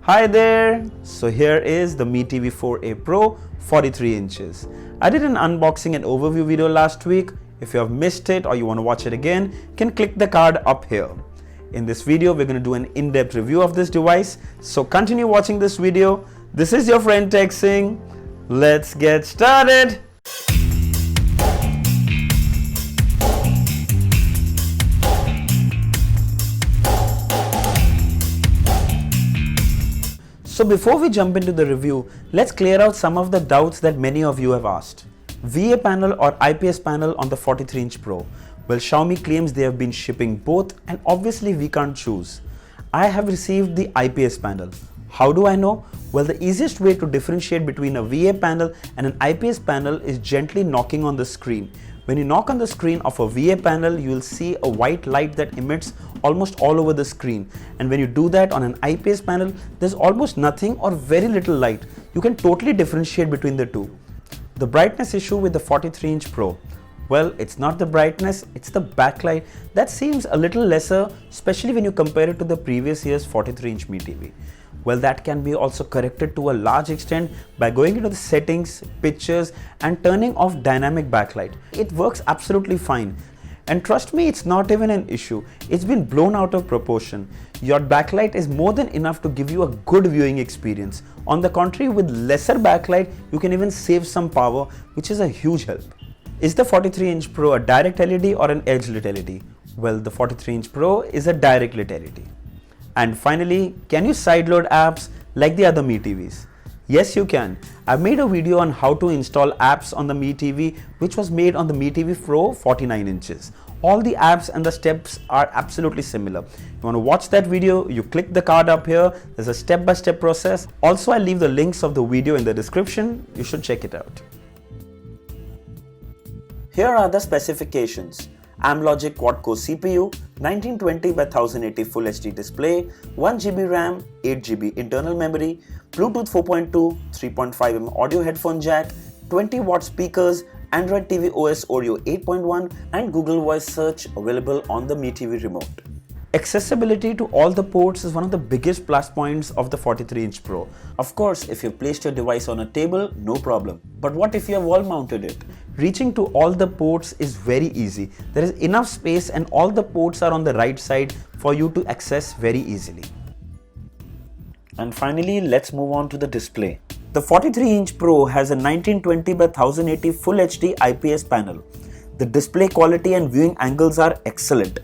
Hi there! So here is the Mi TV 4a Pro 43 inches. I did an unboxing and overview video last week. If you have missed it or you want to watch it again, you can click the card up here. In this video, we're going to do an in-depth review of this device. So continue watching this video. This is your friend Tech Singh. Let's get started! So before we jump into the review, let's clear out some of the doubts that many of you have asked. VA panel or IPS panel on the 43-inch Pro? Well, Xiaomi claims they have been shipping both and obviously we can't choose. I have received the IPS panel. How do I know? Well, the easiest way to differentiate between a VA panel and an IPS panel is gently knocking on the screen. When you knock on the screen of a VA panel, you will see a white light that emits almost all over the screen. And when you do that on an IPS panel, there's almost nothing or very little light. You can totally differentiate between the two. The brightness issue with the 43-inch Pro. Well, it's not the brightness, it's the backlight that seems a little lesser, especially when you compare it to the previous year's 43-inch Mi TV. Well, that can be also corrected to a large extent by going into the settings, pictures and turning off dynamic backlight. It works absolutely fine. And trust me, it's not even an issue. It's been blown out of proportion. Your backlight is more than enough to give you a good viewing experience. On the contrary, with lesser backlight, you can even save some power, which is a huge help. Is the 43-inch Pro a direct LED or an edge lit LED? Well, the 43-inch Pro is a direct lit LED. And finally, can you sideload apps like the other Mi TVs? Yes, you can. I've made a video on how to install apps on the Mi TV, which was made on the Mi TV Pro 49 inches. All the apps and the steps are absolutely similar. You want to watch that video, you click the card up here. There's a step-by-step process. Also, I'll leave the links of the video in the description. You should check it out. Here are the specifications. Amlogic quad-core CPU, 1920 by 1080 Full HD display, 1GB RAM, 8GB internal memory, Bluetooth 4.2, 3.5mm audio headphone jack, 20-watt speakers, Android TV OS Oreo 8.1 and Google Voice Search available on the Mi TV remote. Accessibility to all the ports is one of the biggest plus points of the 43-inch Pro. Of course, if you've placed your device on a table, no problem. But what if you have wall mounted it? Reaching to all the ports is very easy. There is enough space and all the ports are on the right side for you to access very easily. And finally, let's move on to the display. The 43-inch Pro has a 1920 by 1080 Full HD IPS panel. The display quality and viewing angles are excellent.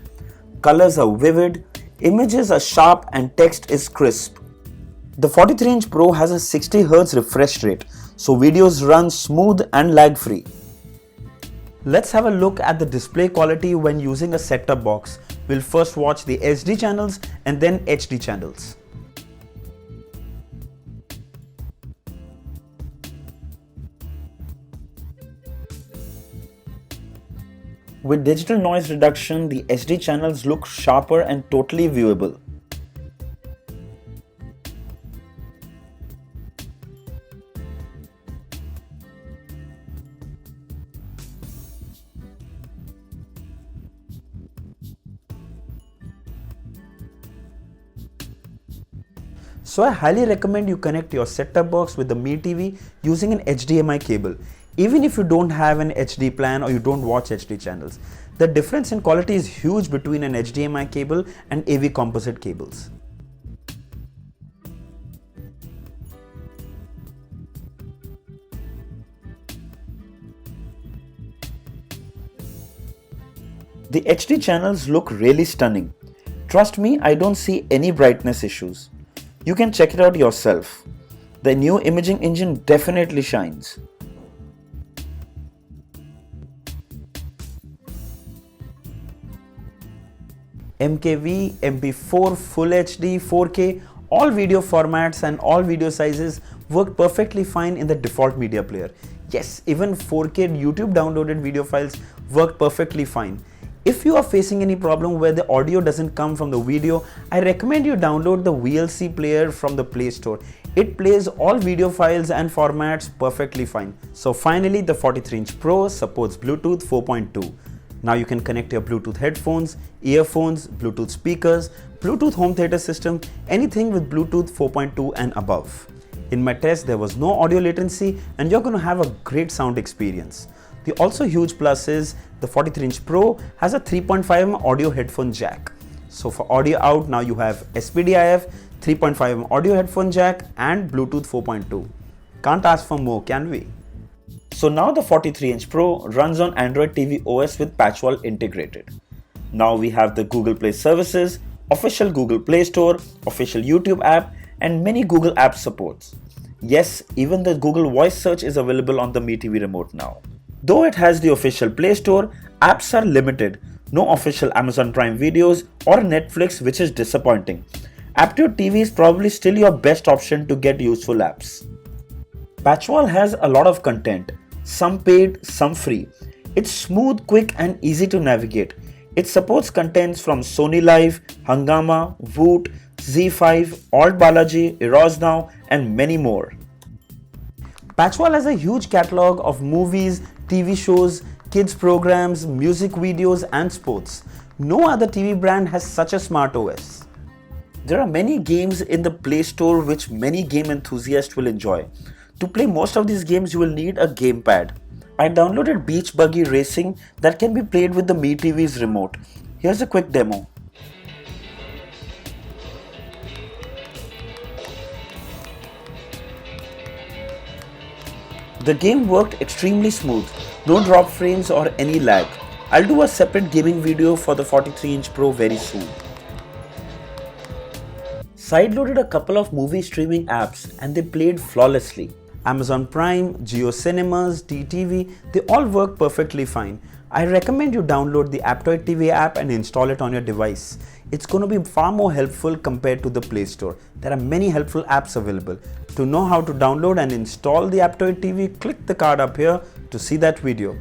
Colors are vivid, images are sharp and text is crisp. The 43-inch Pro has a 60Hz refresh rate, so videos run smooth and lag-free. Let's have a look at the display quality when using a set-top box. We'll first watch the SD channels and then HD channels. With digital noise reduction, the SD channels look sharper and totally viewable. So I highly recommend you connect your set-top box with the Mi TV using an HDMI cable. Even if you don't have an HD plan or you don't watch HD channels, the difference in quality is huge between an HDMI cable and AV composite cables. The HD channels look really stunning. Trust me, I don't see any brightness issues. You can check it out yourself. The new imaging engine definitely shines. MKV, MP4, Full HD, 4K, all video formats and all video sizes work perfectly fine in the default media player. Yes, even 4K YouTube downloaded video files work perfectly fine. If you are facing any problem where the audio doesn't come from the video, I recommend you download the VLC player from the Play Store. It plays all video files and formats perfectly fine. So finally, the 43-inch Pro supports Bluetooth 4.2. Now you can connect your Bluetooth headphones, earphones, Bluetooth speakers, Bluetooth home theater system, anything with Bluetooth 4.2 and above. In my test, there was no audio latency and you're going to have a great sound experience. The also huge plus is the 43-inch Pro has a 3.5mm audio headphone jack. So for audio out, now you have SPDIF, 3.5mm audio headphone jack and Bluetooth 4.2. Can't ask for more, can we? So now the 43-inch Pro runs on Android TV OS with patchwall integrated. Now we have the Google Play services, official Google Play Store, official YouTube app and many Google Apps supports. Yes, even the Google Voice search is available on the Mi TV remote now. Though it has the official Play Store, apps are limited. No official Amazon Prime videos or Netflix, which is disappointing. Aptitude TV is probably still your best option to get useful apps. Patchwall has a lot of content, some paid, some free. It's smooth, quick and easy to navigate. It supports contents from Sony Live, Hungama, Voot, Z5, Alt Balaji, Eros Now and many more. Patchwall has a huge catalog of movies, TV shows, kids programs, music videos and sports. No other TV brand has such a smart OS. There are many games in the Play Store which many game enthusiasts will enjoy. To play most of these games you will need a gamepad. I downloaded Beach Buggy Racing that can be played with the Mi TV's remote. Here's a quick demo. The game worked extremely smooth, no drop frames or any lag. I'll do a separate gaming video for the 43-inch Pro very soon. Sideloaded a couple of movie streaming apps and they played flawlessly. Amazon Prime, Jio Cinemas, DTV, they all work perfectly fine. I recommend you download the Aptoide TV app and install it on your device. It's going to be far more helpful compared to the Play Store. There are many helpful apps available. To know how to download and install the Aptoide TV, click the card up here to see that video.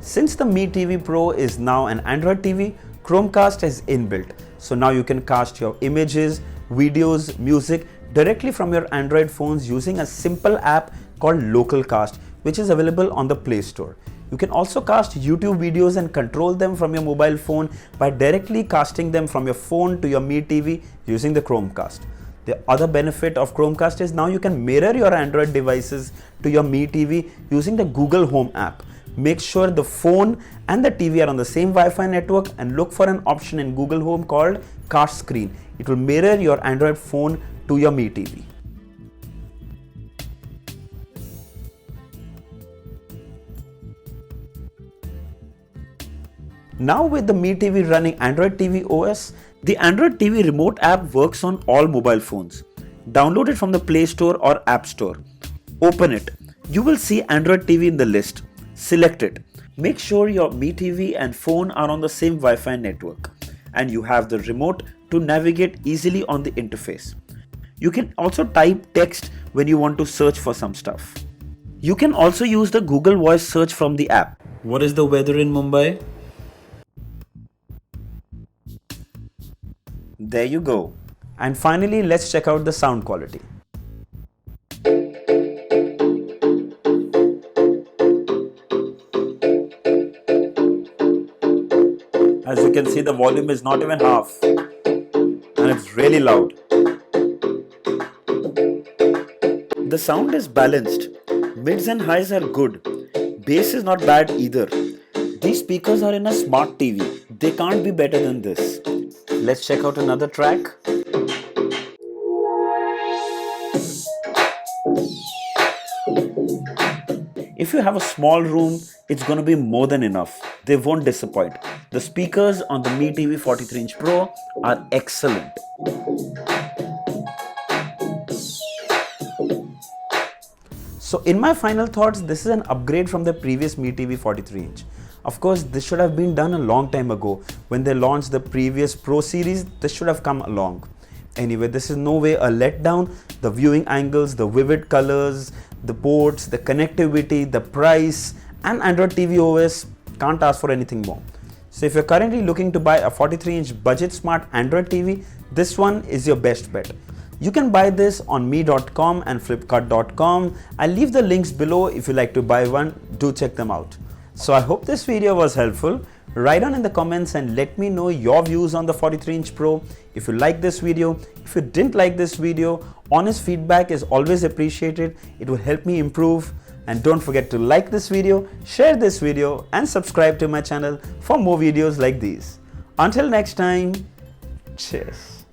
Since the Mi TV Pro is now an Android TV, Chromecast is inbuilt. So now you can cast your images, videos, music directly from your Android phones using a simple app called Localcast, which is available on the Play Store. You can also cast YouTube videos and control them from your mobile phone by directly casting them from your phone to your Mi TV using the Chromecast. The other benefit of Chromecast is now you can mirror your Android devices to your Mi TV using the Google Home app. Make sure the phone and the TV are on the same Wi-Fi network and look for an option in Google Home called Cast Screen. It will mirror your Android phone to your Mi TV. Now with the Mi TV running Android TV OS, the Android TV remote app works on all mobile phones. Download it from the Play Store or App Store. Open it. You will see Android TV in the list. Select it. Make sure your Mi TV and phone are on the same Wi-Fi network and you have the remote to navigate easily on the interface. You can also type text when you want to search for some stuff. You can also use the Google Voice search from the app. What is the weather in Mumbai? There you go. And finally, let's check out the sound quality. As you can see, the volume is not even half and it's really loud. The sound is balanced. Mids and highs are good. Bass is not bad either. These speakers are in a smart TV. They can't be better than this. Let's check out another track. If you have a small room, it's going to be more than enough. They won't disappoint. The speakers on the Mi TV 43-inch Pro are excellent. So in my final thoughts, this is an upgrade from the previous Mi TV 43-inch. Of course, this should have been done a long time ago. When they launched the previous Pro series, this should have come along. Anyway, this is no way a letdown. The viewing angles, the vivid colors, the ports, the connectivity, the price, and Android TV OS, can't ask for anything more. So if you're currently looking to buy a 43-inch budget smart Android TV, this one is your best bet. You can buy this on me.com and flipkart.com. I'll leave the links below if you like to buy one. Do check them out. So I hope this video was helpful. Write down in the comments and let me know your views on the 43-inch Pro. If you like this video, if you didn't like this video, honest feedback is always appreciated. It will help me improve. And don't forget to like this video, share this video, and subscribe to my channel for more videos like these. Until next time, cheers.